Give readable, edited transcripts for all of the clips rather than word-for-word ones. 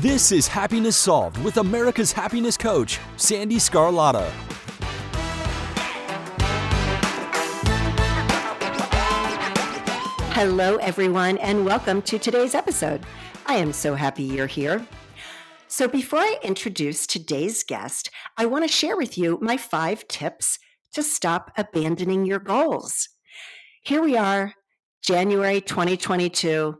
This is Happiness Solved with America's happiness coach, Sandee Sgarlata. Hello, everyone, and welcome to today's episode. I am so happy you're here. So before I introduce today's guest, I want to share with you my 5 tips to stop abandoning your goals. Here we are, January 2022.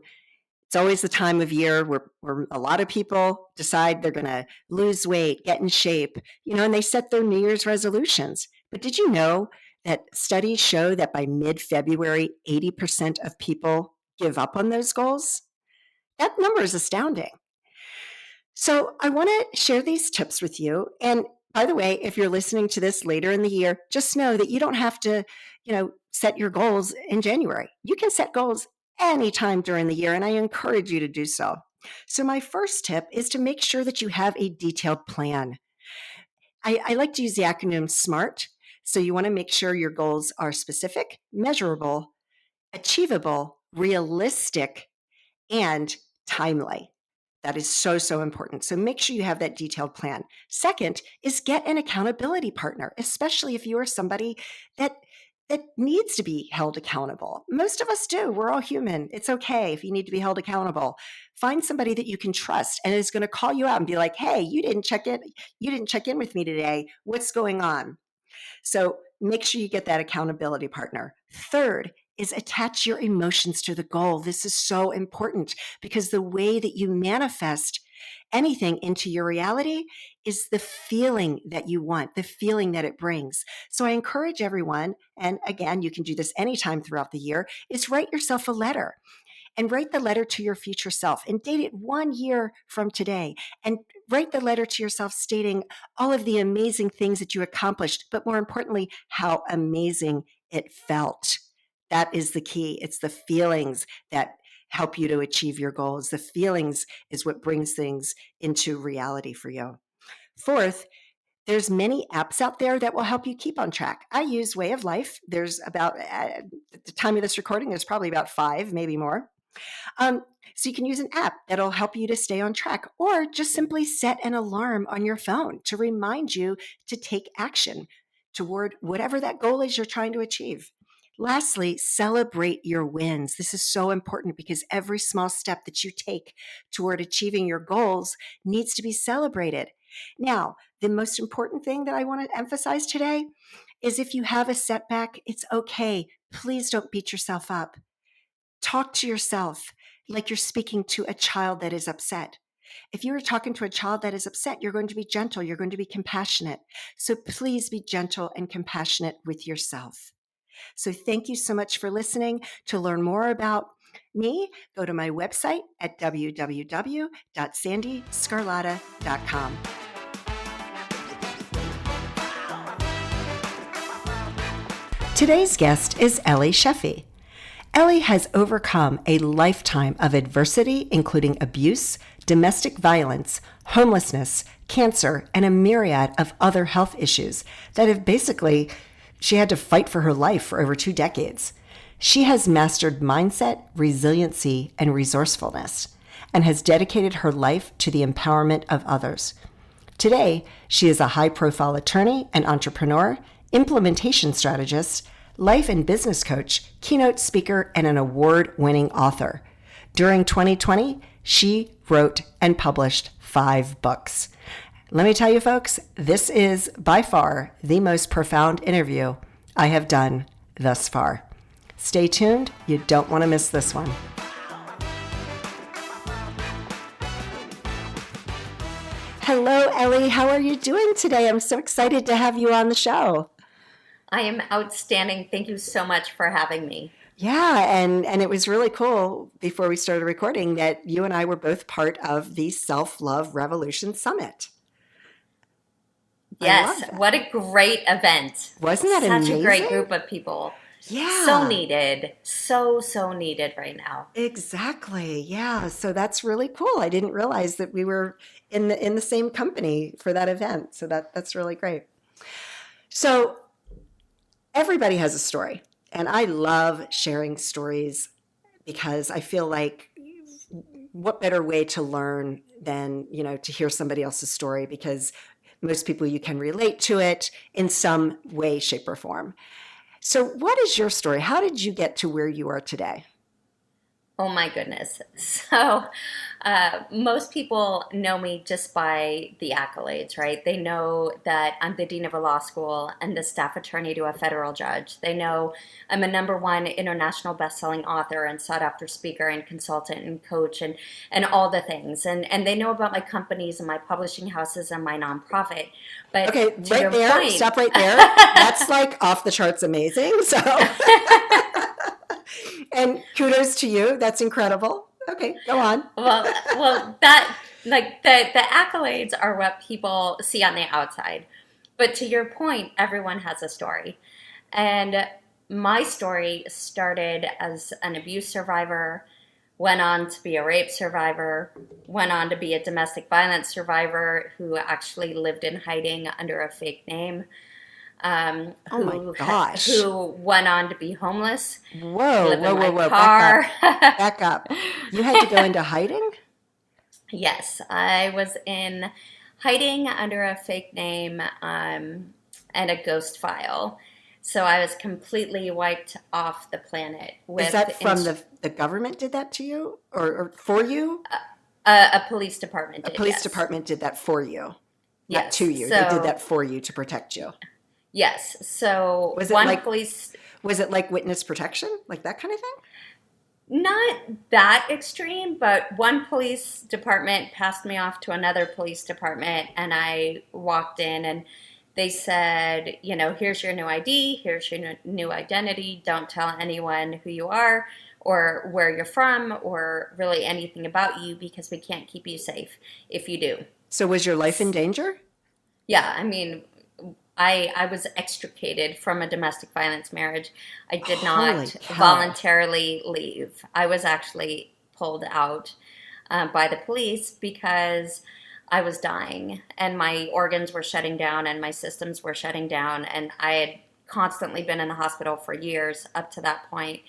It's always the time of year where a lot of people decide they're going to lose weight, get in shape, and they set their New Year's resolutions. But did you know that studies show that by mid-February, 80% of people give up on those goals? That number is astounding. So I want to share these tips with you. And by the way, if you're listening to this later in the year, just know that you don't have to, set your goals in January. You can set goals anytime during the year, and I encourage you to do so. So my first tip is to make sure that you have a detailed plan. I like to use the acronym SMART. So you want to make sure your goals are specific, measurable, achievable, realistic, and timely. That is so, so important. So make sure you have that detailed plan. Second is get an accountability partner, especially if you are somebody that needs to be held accountable. Most of us do. We're all human. It's okay if you need to be held accountable. Find somebody that you can trust and is going to call you out and be like, hey, you didn't check in with me today. What's going on? So make sure you get that accountability partner. Third is attach your emotions to the goal. This is so important because the way that you manifest anything into your reality is the feeling that you want, the feeling that it brings. So I encourage everyone, and again, you can do this anytime throughout the year, is write yourself a letter. And write the letter to your future self and date it 1 year from today. And write the letter to yourself stating all of the amazing things that you accomplished, but more importantly, how amazing it felt. That is the key. It's the feelings that help you to achieve your goals. The feelings is what brings things into reality for you. Fourth, there's many apps out there that will help you keep on track. I use Way of Life. There's about, at the time of this recording, there's probably about 5, maybe more. So you can use an app that'll help you to stay on track, or just simply set an alarm on your phone to remind you to take action toward whatever that goal is you're trying to achieve. Lastly, celebrate your wins. This is so important because every small step that you take toward achieving your goals needs to be celebrated. Now, the most important thing that I want to emphasize today is if you have a setback, it's okay. Please don't beat yourself up. Talk to yourself like you're speaking to a child that is upset. If you are talking to a child that is upset, you're going to be gentle. You're going to be compassionate. So please be gentle and compassionate with yourself. So thank you so much for listening. To learn more about me, go to my website at www.sandeesgarlata.com. Today's guest is Ellie Shefi. Ellie has overcome a lifetime of adversity, including abuse, domestic violence, homelessness, cancer, and a myriad of other health issues that have she had to fight for her life for over 2 decades. She has mastered mindset, resiliency, and resourcefulness, and has dedicated her life to the empowerment of others. Today, she is a high-profile attorney and entrepreneur, implementation strategist, life and business coach, keynote speaker, and an award-winning author. During 2020, she wrote and published 5 books. Let me tell you, folks, this is by far the most profound interview I have done thus far. Stay tuned. You don't want to miss this one. Hello, Ellie. How are you doing today? I'm so excited to have you on the show. I am outstanding. Thank you so much for having me. Yeah, and it was really cool before we started recording that you and I were both part of the Self-Love Revolution Summit. Yes, what a great event. Wasn't that amazing? Such a great group of people. Yeah. So needed. So needed right now. Exactly. Yeah. So that's really cool. I didn't realize that we were in the same company for that event. So that's really great. So everybody has a story, and I love sharing stories because I feel like what better way to learn than, to hear somebody else's story, because most people, you can relate to it in some way, shape, or form. So what is your story? How did you get to where you are today? Oh my goodness. So most people know me just by the accolades, right? They know that I'm the dean of a law school and the staff attorney to a federal judge. They know I'm a #1 international best-selling author and sought-after speaker and consultant and coach and all the things. And they know about my companies and my publishing houses and my nonprofit. But Okay, to right your there, point, stop right there. That's like off the charts amazing. So, and kudos to you. That's incredible. Okay, go on. well, that like the accolades are what people see on the outside. But to your point, everyone has a story. And my story started as an abuse survivor, went on to be a rape survivor, went on to be a domestic violence survivor who actually lived in hiding under a fake name. Oh my gosh. Who went on to be homeless. Whoa. Car. Back up. You had to go into hiding? Yes, I was in hiding under a fake name and a ghost file. So I was completely wiped off the planet. Is that from the government did that to you or for you? A police department did, A police yes. department did that for you, Yes. not to you. So, they did that for you to protect you. Yes. So was it like witness protection, like that kind of thing? Not that extreme, but one police department passed me off to another police department, and I walked in and they said, here's your new ID, here's your new identity. Don't tell anyone who you are or where you're from or really anything about you, because we can't keep you safe if you do. So was your life in danger? Yeah, I mean, I was extricated from a domestic violence marriage. I did not voluntarily leave. I was actually pulled out by the police because I was dying and my organs were shutting down and my systems were shutting down. And I had constantly been in the hospital for years up to that point.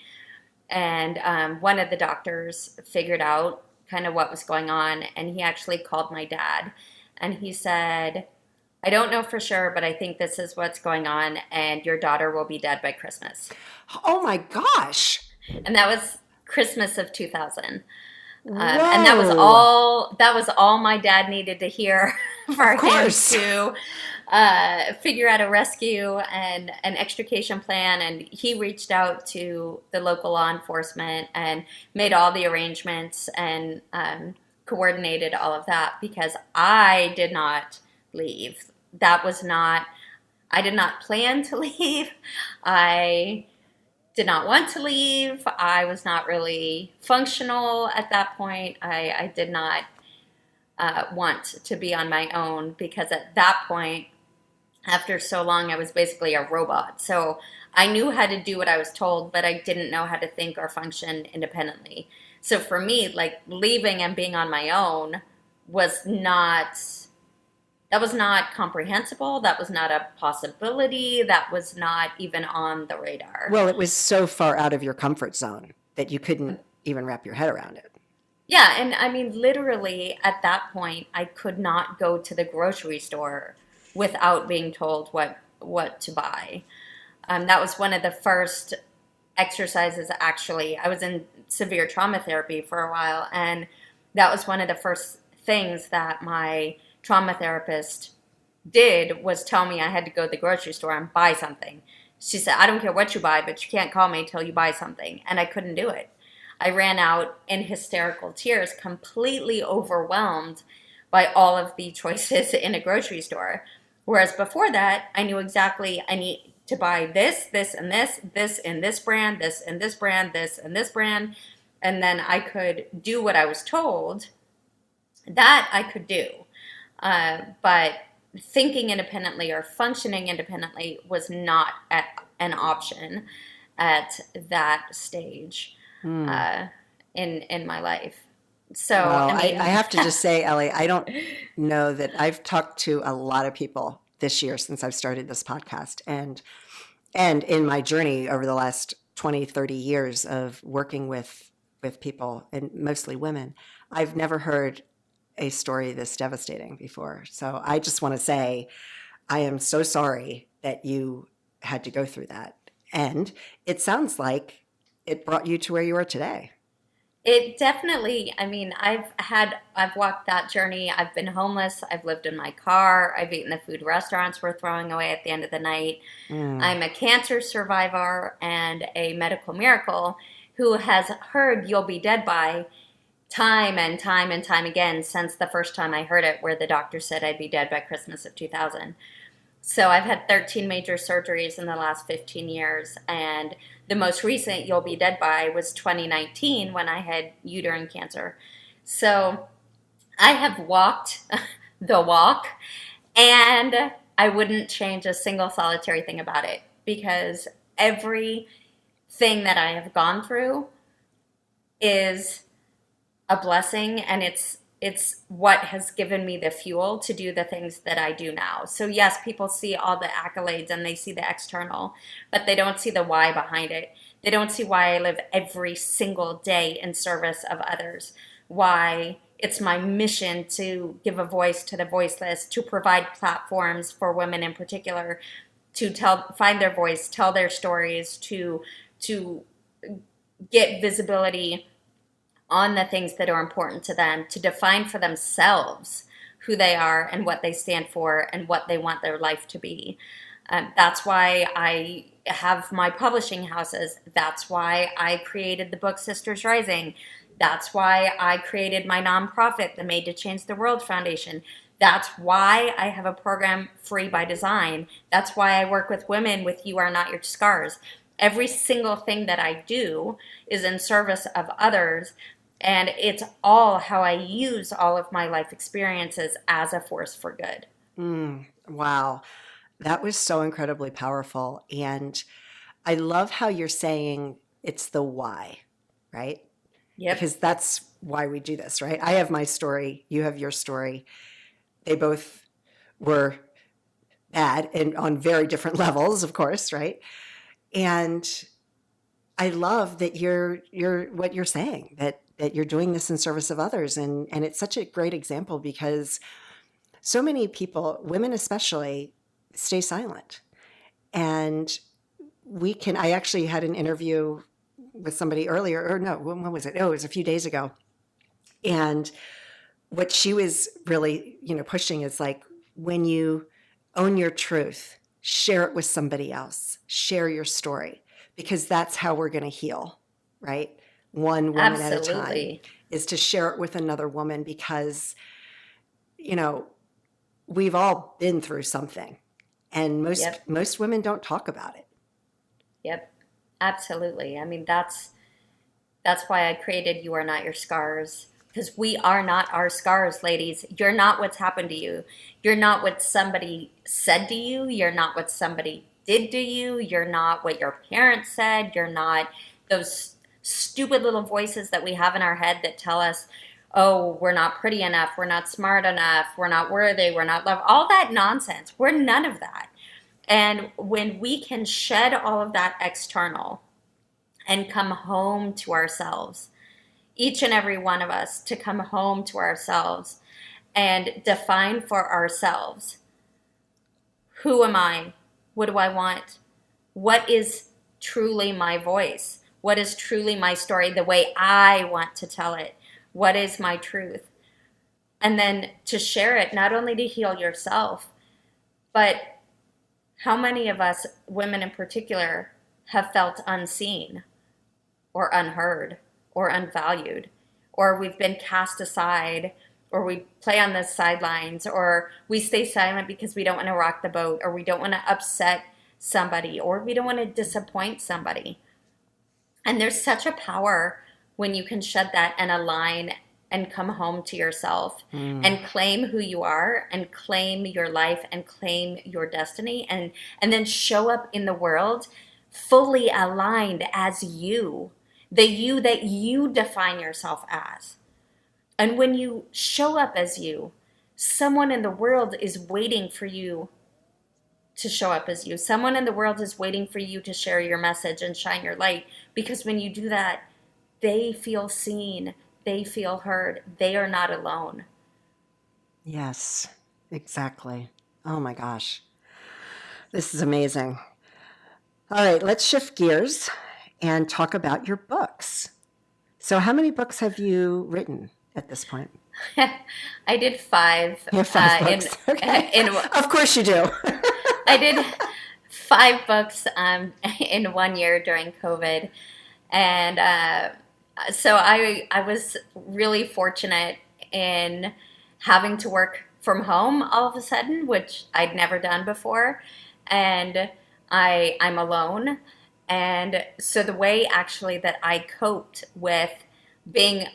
And one of the doctors figured out kind of what was going on. And he actually called my dad and he said, I don't know for sure, but I think this is what's going on, and your daughter will be dead by Christmas. Oh my gosh. And that was Christmas of 2000. And that was all my dad needed to hear for him to figure out a rescue and an extrication plan. And he reached out to the local law enforcement and made all the arrangements and coordinated all of that, because I did not leave. I did not plan to leave. I did not want to leave. I was not really functional at that point. I did not want to be on my own, because at that point, after so long, I was basically a robot. So I knew how to do what I was told, but I didn't know how to think or function independently. So for me, like, leaving and being on my own was not comprehensible. That was not a possibility. That was not even on the radar. Well, it was so far out of your comfort zone that you couldn't even wrap your head around it. Yeah, and I mean, literally at that point, I could not go to the grocery store without being told what to buy. That was one of the first exercises, actually. I was in severe trauma therapy for a while, and that was one of the first things that my trauma therapist did, was tell me I had to go to the grocery store and buy something. She said, I don't care what you buy, but you can't call me until you buy something. And I couldn't do it. I ran out in hysterical tears, completely overwhelmed by all of the choices in a grocery store. Whereas before that, I knew exactly I need to buy this, this, and this in this brand, this in this brand, this and this brand. And then I could do what I was told. That I could do. But thinking independently or functioning independently was not an option at that stage in my life. So, well, I have to just say, Ellie, I don't know that I've talked to a lot of people this year since I've started this podcast, and in my journey over the last 20, 30 years of working with people, and mostly women, I've never heard a story this devastating before. So I just want to say, I am so sorry that you had to go through that. And it sounds like it brought you to where you are today. It definitely, I mean, I've walked that journey. I've been homeless. I've lived in my car. I've eaten the food restaurants we're throwing away at the end of the night. I'm a cancer survivor and a medical miracle who has heard "You'll Be Dead By" time and time and time again since the first time I heard it, where the doctor said I'd be dead by Christmas of 2000. So I've had 13 major surgeries in the last 15 years, and the most recent "You'll Be Dead By" was 2019 when I had uterine cancer. So I have walked the walk, and I wouldn't change a single solitary thing about it, because everything that I have gone through is a blessing, and it's what has given me the fuel to do the things that I do now. So yes, people see all the accolades and they see the external, but they don't see the why behind it. They don't see why I live every single day in service of others, why it's my mission to give a voice to the voiceless, to provide platforms for women in particular, to find their voice, tell their stories, to get visibility on the things that are important to them, to define for themselves who they are and what they stand for and what they want their life to be. That's why I have my publishing houses. That's why I created the book Sisters Rising. That's why I created my nonprofit, the Made to Change the World Foundation. That's why I have a program, Free by Design. That's why I work with women with You Are Not Your Scars. Every single thing that I do is in service of others, and it's all how I use all of my life experiences as a force for good. Wow. That was so incredibly powerful. And I love how you're saying it's the why, right? Yep. Because that's why we do this, right? I have my story. You have your story. They both were bad and on very different levels, of course, right? And I love that you're what you're saying, that you're doing this in service of others. And it's such a great example, because so many people, women especially, stay silent. And I actually had an interview with somebody earlier, or no, when was it? Oh, it was a few days ago. And what she was really, pushing is like, when you own your truth, share it with somebody else, share your story, because that's how we're going to heal, right? One woman at a time, is to share it with another woman, because, we've all been through something, and most women don't talk about it. Yep, absolutely. I mean, that's why I created You Are Not Your Scars, because we are not our scars, ladies. You're not what's happened to you. You're not what somebody said to you. You're not what somebody did to you. You're not what your parents said. You're not those stupid little voices that we have in our head that tell us, oh, we're not pretty enough, we're not smart enough, we're not worthy, we're not loved. All that nonsense. We're none of that. And when we can shed all of that external and come home to ourselves, each and every one of us, to come home to ourselves and define for ourselves, who am I? What do I want? What is truly my voice? What is truly my story, the way I want to tell it? What is my truth? And then to share it, not only to heal yourself, but how many of us, women in particular, have felt unseen or unheard or unvalued, or we've been cast aside, or we play on the sidelines, or we stay silent because we don't want to rock the boat, or we don't want to upset somebody, or we don't want to disappoint somebody. And there's such a power when you can shed that and align and come home to yourself and claim who you are and claim your life and claim your destiny, and then show up in the world fully aligned as you, the you that you define yourself as. And when you show up as you, someone in the world is waiting for you to show up as you. Someone in the world is waiting for you to share your message and shine your light, because when you do that, they feel seen, they feel heard, they are not alone. Yes, exactly. Oh my gosh. This is amazing. All right, let's shift gears and talk about your books. So, how many books have you written at this point? I did five You have five books. Okay. in Of course you do. I did 5 books in 1 year during COVID, and so I was really fortunate in having to work from home all of a sudden, which I'd never done before, and I'm alone, and so the way actually that I coped with being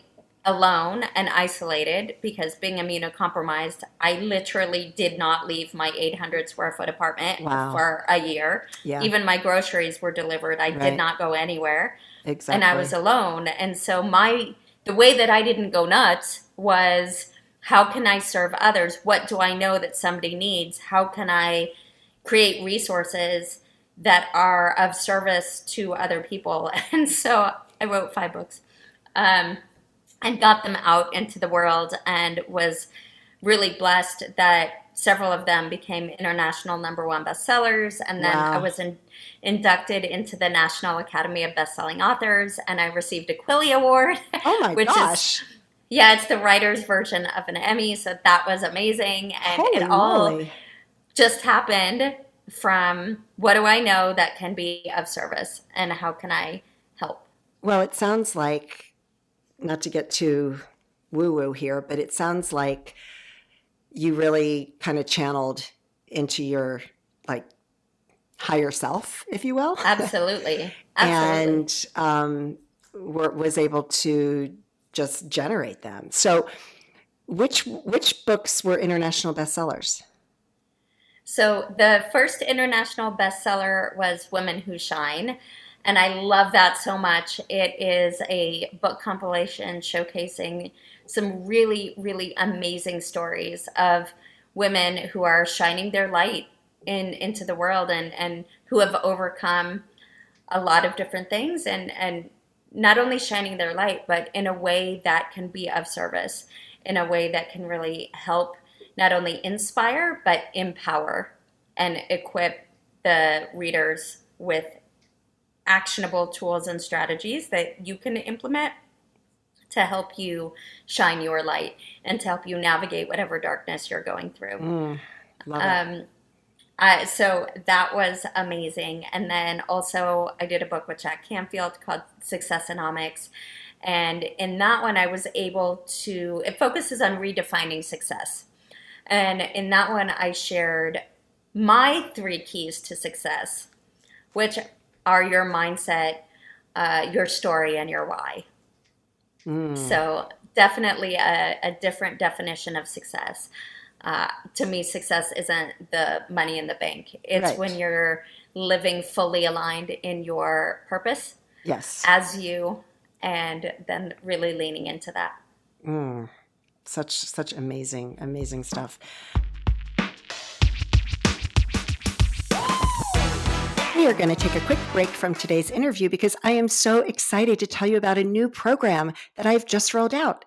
alone and isolated, because being immunocompromised, I literally did not leave my 800 square foot apartment Wow. for a year. Yeah. Even my groceries were delivered. I Right. did not go anywhere. Exactly. And I was alone. And so the way that I didn't go nuts was, how can I serve others? What do I know that somebody needs? How can I create resources that are of service to other people? And so I wrote 5 books. And got them out into the world, and was really blessed that several of them became international #1 bestsellers. And then Wow. I was inducted into the National Academy of Bestselling Authors, and I received a Quilly Award. Oh my which gosh. is, yeah, it's the writer's version of an Emmy, so that was amazing. And Holy it all moly. just happened from, what do I know that can be of service, and how can I help? Well, it sounds like, not to get too woo-woo here, but it sounds like you really kind of channeled into your like higher self, if you will. Absolutely. Absolutely. And was able to just generate them. So which books were international bestsellers? So the first international bestseller was Women Who Shine, and I love that so much. It is a book compilation showcasing some really, really amazing stories of women who are shining their light into the world, and who have overcome a lot of different things, and not only shining their light, but in a way that can be of service, in a way that can really help not only inspire, but empower and equip the readers with actionable tools and strategies that you can implement to help you shine your light, and to help you navigate whatever darkness you're going through. Love it. So that was amazing. And then also I did a book with Jack Canfield called Successonomics. And in that one, I was able to, it focuses on redefining success. And in that one, I shared my 3 keys to success, which are your mindset, your story, and your why. So definitely a different definition of success. To me, success isn't the money in the bank. It's Right. when you're living fully aligned in your purpose Yes. as you, and then really leaning into that. Such amazing stuff. We are going to take a quick break from today's interview because I am so excited to tell you about a new program that I've just rolled out.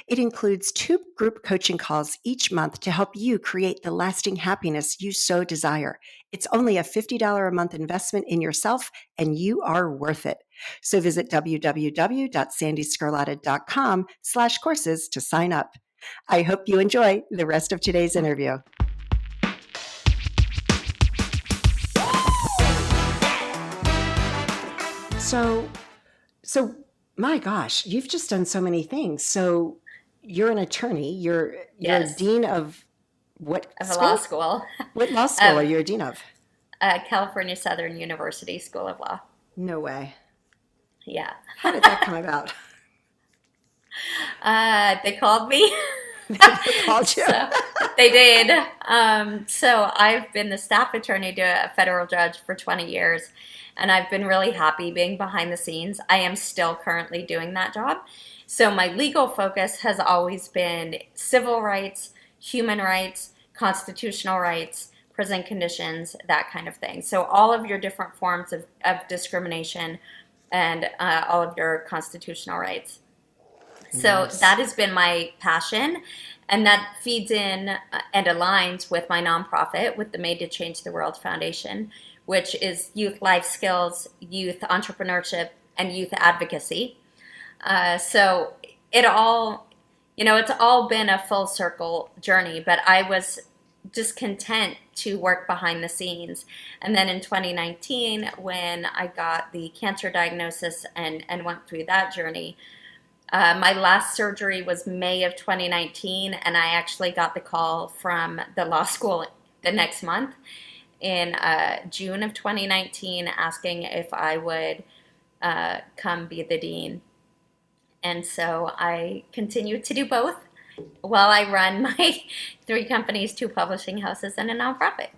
It includes 2 group coaching calls each month to help you create the lasting happiness you so desire. It's only a $50 a month investment in yourself, and you are worth it. So visit www.sandeesgarlata.com/courses to sign up. I hope you enjoy the rest of today's interview. So my gosh, you've just done so many things. So you're an attorney. You're Yes. a dean of what Of a school? law school. What law school are you a dean of? California Southern University School of Law. No way. Yeah. How did that come about? They called me. They called you. So, they did. So I've been the staff attorney to a federal judge for 20 years, and I've been really happy being behind the scenes. I am still currently doing that job. So my legal focus has always been civil rights, human rights, constitutional rights, prison conditions, that kind of thing. So all of your different forms of discrimination, and all of your constitutional rights. So Nice. that has been my passion. And that feeds in and aligns with my nonprofit, with the Made to Change the World Foundation, which is youth life skills, youth entrepreneurship, and youth advocacy. So it all, it's all been a full circle journey, but I was just content to work behind the scenes. And then in 2019, when I got the cancer diagnosis and went through that journey, my last surgery was May of 2019, and I actually got the call from the law school the next month in June of 2019 asking if I would come be the dean. And so I continue to do both while I run my 3 companies, 2 publishing houses, and a nonprofit,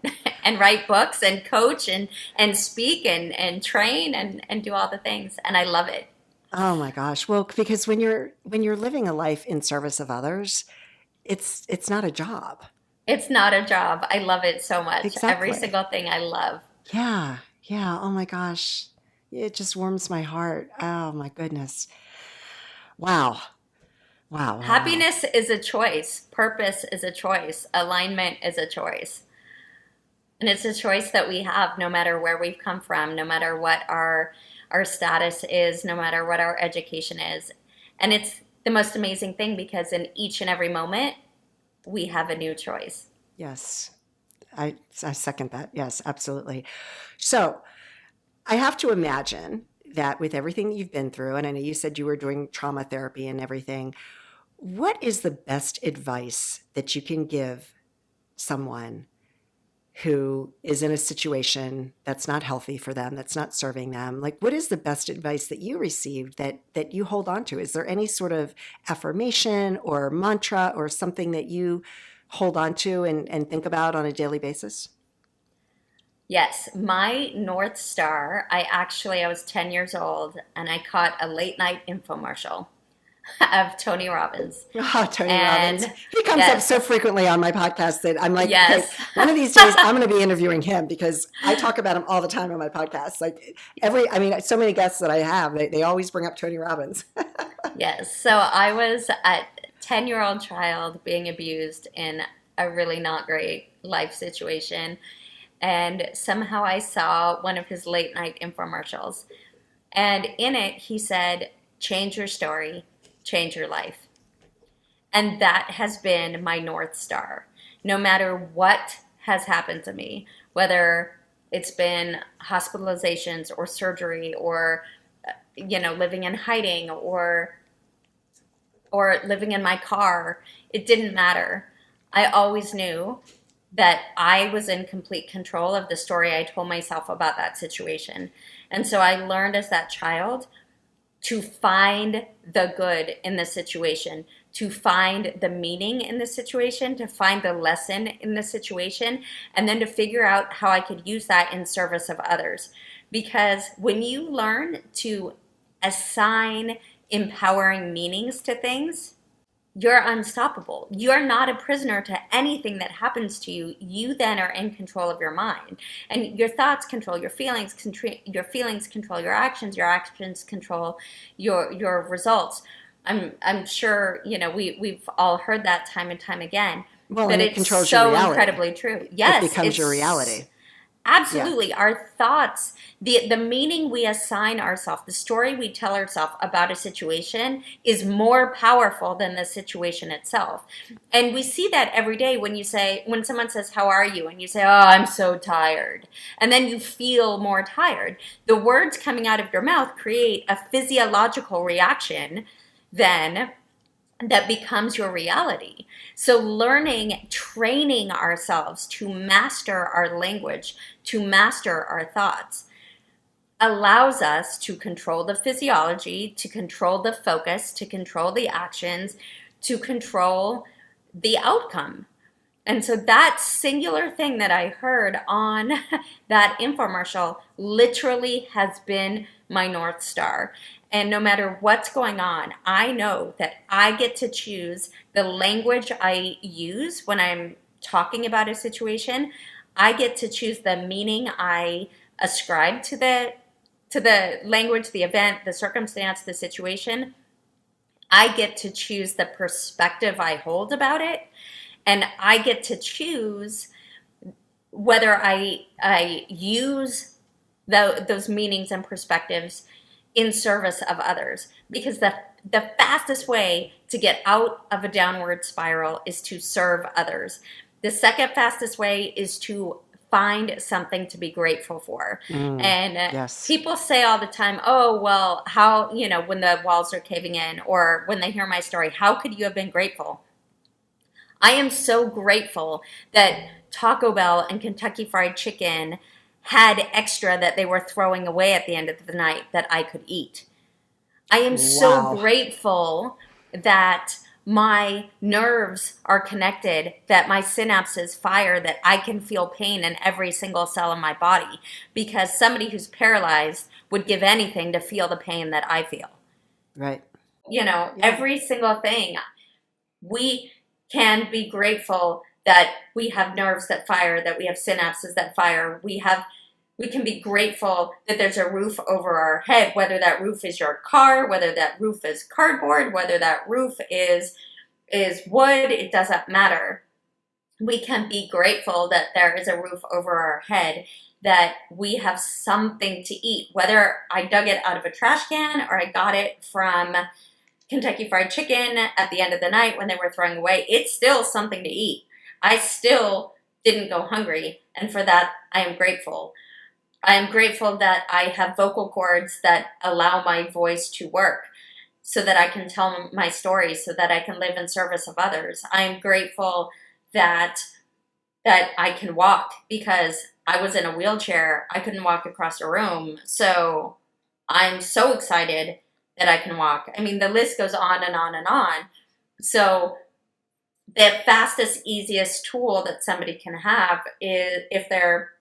and write books and coach and speak and train and do all the things. And I love it. Oh my gosh. Well, because when you're living a life in service of others, it's not a job. It's not a job. I love it so much. Exactly. Every single thing I love. Yeah. Yeah. Oh my gosh. It just warms my heart. Oh my goodness. Wow. Wow. Wow. Happiness is a choice. Purpose is a choice. Alignment is a choice. And it's a choice that we have no matter where we've come from, no matter what our status is, no matter what our education is. And it's the most amazing thing because in each and every moment, we have a new choice. Yes. I second that. Yes, absolutely. So I have to imagine that with everything you've been through, and I know you said you were doing trauma therapy and everything, what is the best advice that you can give someone who is in a situation that's not healthy for them, that's not serving them? Like, what is the best advice that you received that you hold on to? Is there any sort of affirmation or mantra or something that you hold on to and think about on a daily basis? Yes, my North Star, I was 10 years old and I caught a late night infomercial of Tony Robbins. Oh, Tony And Robbins. He comes yes. up so frequently on my podcast that I'm like, Yes. okay, one of these days I'm going to be interviewing him because I talk about him all the time on my podcast. Like so many guests that I have, they always bring up Tony Robbins. Yes. So I was a 10-year-old child being abused in a really not great life situation. And somehow I saw one of his late night infomercials. And in it, he said, change your story, change your life. And that has been my North Star. No matter what has happened to me, whether it's been hospitalizations or surgery or, living in hiding or living in my car, it didn't matter. I always knew that I was in complete control of the story I told myself about that situation. And so I learned as that child to find the good in the situation, to find the meaning in the situation, to find the lesson in the situation, and then to figure out how I could use that in service of others. Because when you learn to assign empowering meanings to things, you're unstoppable. You're not a prisoner to anything that happens to you. You then are in control of your mind. And your thoughts control your feelings, your feelings control your actions control your results. I'm sure, we've all heard that time and time again. Well, but and it it's controls so your reality. Incredibly true. Yes. It becomes your reality. Absolutely. Yeah. Our thoughts, the meaning we assign ourselves, the story we tell ourselves about a situation is more powerful than the situation itself. And we see that every day when someone says, how are you? And you say, oh, I'm so tired. And then you feel more tired. The words coming out of your mouth create a physiological reaction then that becomes your reality. So training ourselves to master our language, to master our thoughts, allows us to control the physiology, to control the focus, to control the actions, to control the outcome. And so that singular thing that I heard on that infomercial literally has been my North Star. And no matter what's going on, I know that I get to choose the language I use when I'm talking about a situation. I get to choose the meaning I ascribe to the language, the event, the circumstance, the situation. I get to choose the perspective I hold about it, and I get to choose whether I use those meanings and perspectives in service of others. Because the fastest way to get out of a downward spiral is to serve others. The second fastest way is to find something to be grateful for. And Yes. people say all the time, oh, well, how, when the walls are caving in, or when they hear my story, how could you have been grateful? I am so grateful that Taco Bell and Kentucky Fried Chicken had extra that they were throwing away at the end of the night that I could eat. I am so Wow. grateful that my nerves are connected, that my synapses fire, that I can feel pain in every single cell in my body, because somebody who's paralyzed would give anything to feel the pain that I feel. Right. Every single thing. We can be grateful that we have nerves that fire, that we have synapses that fire. We can be grateful that there's a roof over our head, whether that roof is your car, whether that roof is cardboard, whether that roof is wood, it doesn't matter. We can be grateful that there is a roof over our head, that we have something to eat, whether I dug it out of a trash can or I got it from Kentucky Fried Chicken at the end of the night when they were throwing away. It's still something to eat. I still didn't go hungry, and for that, I am grateful. I am grateful that I have vocal cords that allow my voice to work so that I can tell my story, so that I can live in service of others. I am grateful that I can walk, because I was in a wheelchair. I couldn't walk across a room. So I'm so excited that I can walk. I mean, the list goes on and on and on. So the fastest, easiest tool that somebody can have is, if they're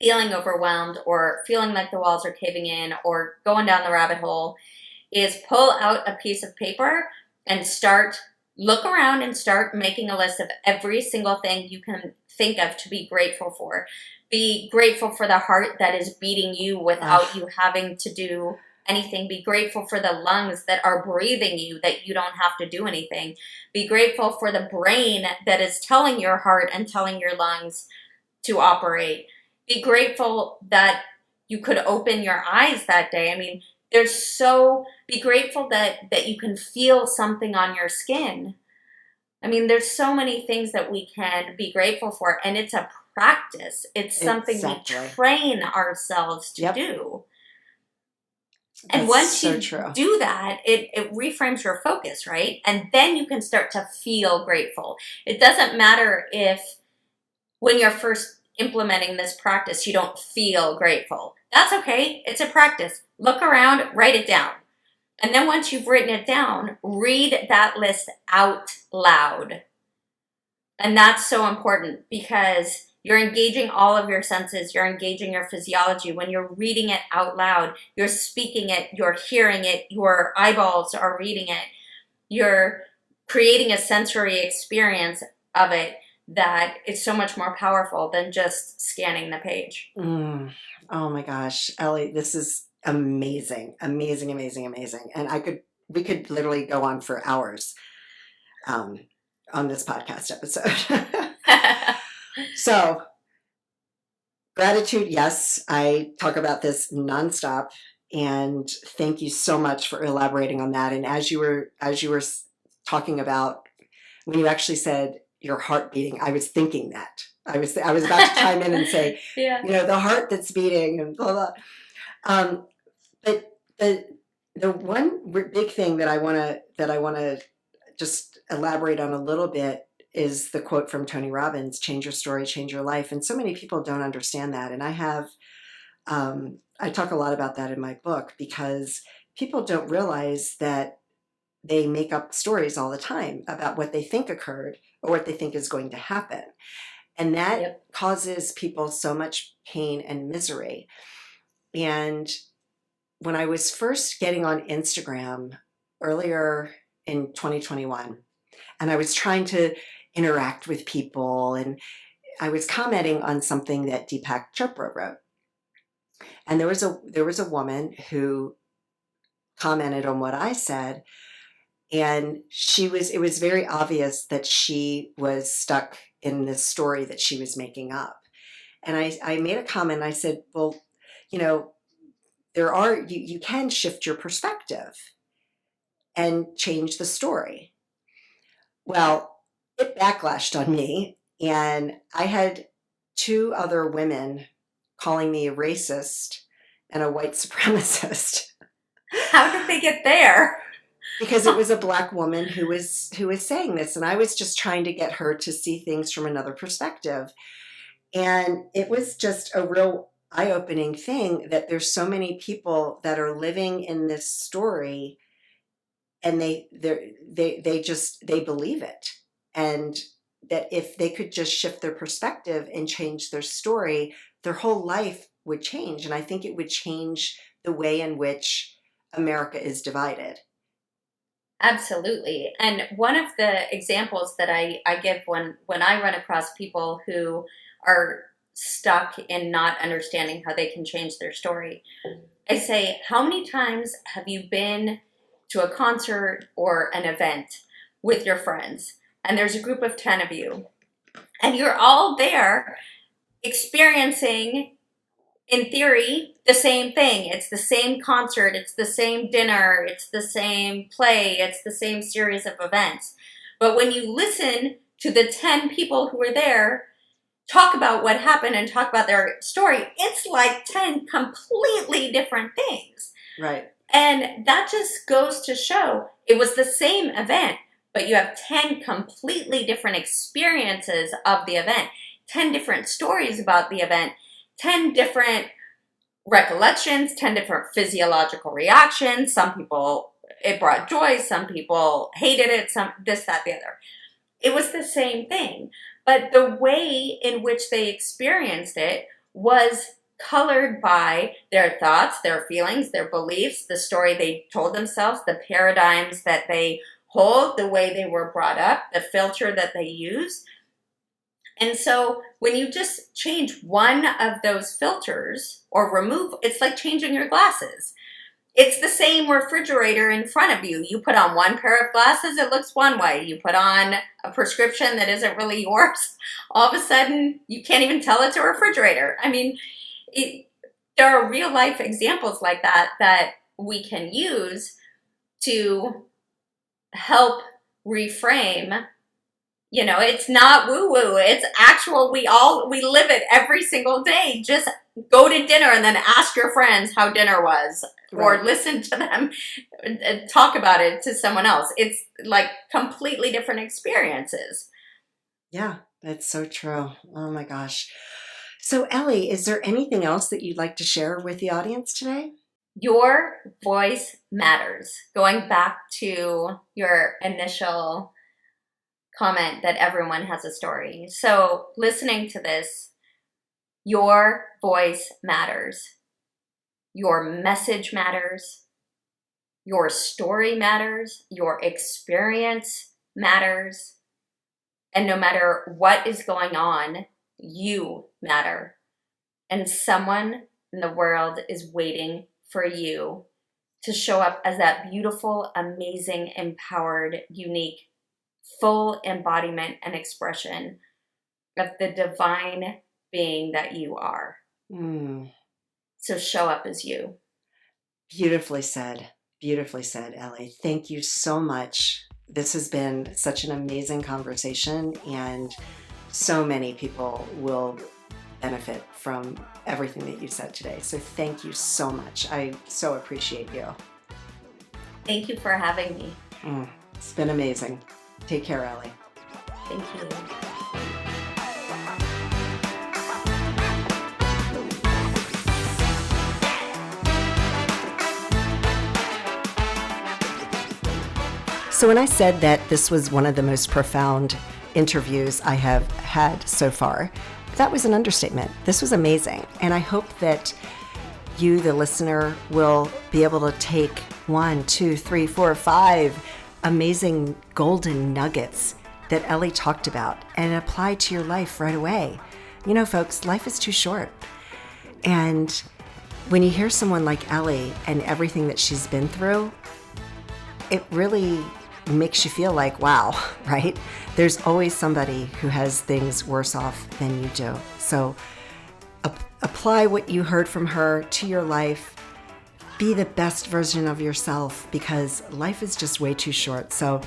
feeling overwhelmed or feeling like the walls are caving in or going down the rabbit hole, is pull out a piece of paper and look around and start making a list of every single thing you can think of to be grateful for. Be grateful for the heart that is beating you without you having to do anything. Be grateful for the lungs that are breathing you, that you don't have to do anything. Be grateful for the brain that is telling your heart and telling your lungs to operate. Be grateful that you could open your eyes that day. I mean, be grateful that you can feel something on your skin. I mean, there's so many things that we can be grateful for, and it's a practice. It's something Exactly. we train ourselves to do. And That's once so you true. do that, it reframes your focus, right? And then you can start to feel grateful. It doesn't matter if when you're first implementing this practice, you don't feel grateful. That's okay. It's a practice. Look around, write it down. And then once you've written it down, read that list out loud. And that's so important, because you're engaging all of your senses. You're engaging your physiology. When you're reading it out loud, you're speaking it, you're hearing it, your eyeballs are reading it. You're creating a sensory experience of it that is so much more powerful than just scanning the page. Oh my gosh, Ellie, this is amazing, amazing, amazing, amazing. And we could literally go on for hours on this podcast episode. So, gratitude, yes, I talk about this nonstop, and thank you so much for elaborating on that. And as you were talking about, when you actually said your heart beating, I was thinking that. I was about to chime in and say, Yeah. the heart that's beating and blah blah. But the one big thing that I want to just elaborate on a little bit is the quote from Tony Robbins: "Change your story, change your life." And so many people don't understand that. And I talk a lot about that in my book, because people don't realize that they make up stories all the time about what they think occurred or what they think is going to happen. And that causes people so much pain and misery. And when I was first getting on Instagram earlier in 2021, and I was trying to interact with people, and I was commenting on something that Deepak Chopra wrote. And there was a woman who commented on what I said, And it was very obvious that she was stuck in this story that she was making up. And I made a comment. I said, well, you can shift your perspective and change the story. Well, it backlashed on me, and I had two other women calling me a racist and a white supremacist. How did they get there? Because it was a Black woman who was saying this, and I was just trying to get her to see things from another perspective. And it was just a real eye-opening thing that there's so many people that are living in this story, and they believe it, and that if they could just shift their perspective and change their story, their whole life would change. And I think it would change the way in which America is divided. Absolutely. And one of the examples that I give when I run across people who are stuck in not understanding how they can change their story, I say, how many times have you been to a concert or an event with your friends, and there's a group of 10 of you, and you're all there experiencing, in theory, the same thing. It's the same concert, it's the same dinner, it's the same play, it's the same series of events. But when you listen to the 10 people who were there talk about what happened and talk about their story, it's like 10 completely different things. Right. And that just goes to show it was the same event, but you have 10 completely different experiences of the event, 10 different stories about the event, 10 different recollections, 10 different physiological reactions. Some people, it brought joy. Some people hated it. Some this, that, the other. It was the same thing. But the way in which they experienced it was colored by their thoughts, their feelings, their beliefs, the story they told themselves, the paradigms that they hold, the way they were brought up, the filter that they use. And so when you just change one of those filters or remove, it's like changing your glasses. It's the same refrigerator in front of you. You put on one pair of glasses, it looks one way. You put on a prescription that isn't really yours, all of a sudden you can't even tell it's a refrigerator. I mean, there are real life examples like that we can use to help reframe. It's not woo-woo. It's actual. We live it every single day. Just go to dinner and then ask your friends how dinner was, right, or listen to them talk about it to someone else. It's like completely different experiences. Yeah, that's so true. Oh my gosh. So Ellie, is there anything else that you'd like to share with the audience today? Your voice matters. Going back to your initial comment that everyone has a story. So listening to this, your voice matters. Your message matters. Your story matters. Your experience matters. And no matter what is going on, you matter. And someone in the world is waiting for you to show up as that beautiful, amazing, empowered, unique, full embodiment and expression of the divine being that you are. So show up as you. Beautifully said, Ellie. Thank you so much. This has been such an amazing conversation, and so many people will benefit from everything that you said today. So thank you so much. I so appreciate you. Thank you for having me. It's been amazing. Take care, Ellie. Thank you. So when I said that this was one of the most profound interviews I have had so far, that was an understatement. This was amazing. And I hope that you, the listener, will be able to take 1, 2, 3, 4, 5 amazing golden nuggets that Ellie talked about and apply to your life right away. Folks, life is too short. And when you hear someone like Ellie and everything that she's been through, it really makes you feel like, wow, right? There's always somebody who has things worse off than you do. So apply what you heard from her to your life. Be the best version of yourself, because life is just way too short. So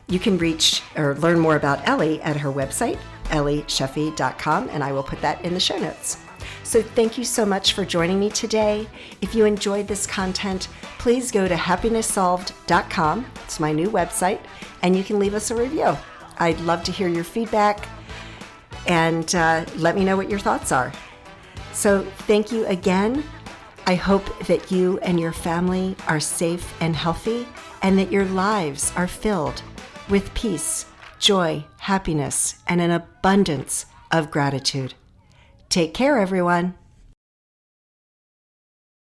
you can reach or learn more about Ellie at her website, ellieshefi.com, and I will put that in the show notes. So thank you so much for joining me today. If you enjoyed this content, please go to happinesssolved.com. It's my new website, and you can leave us a review. I'd love to hear your feedback, and let me know what your thoughts are. So thank you again. I hope that you and your family are safe and healthy, and that your lives are filled with peace, joy, happiness, and an abundance of gratitude. Take care, everyone.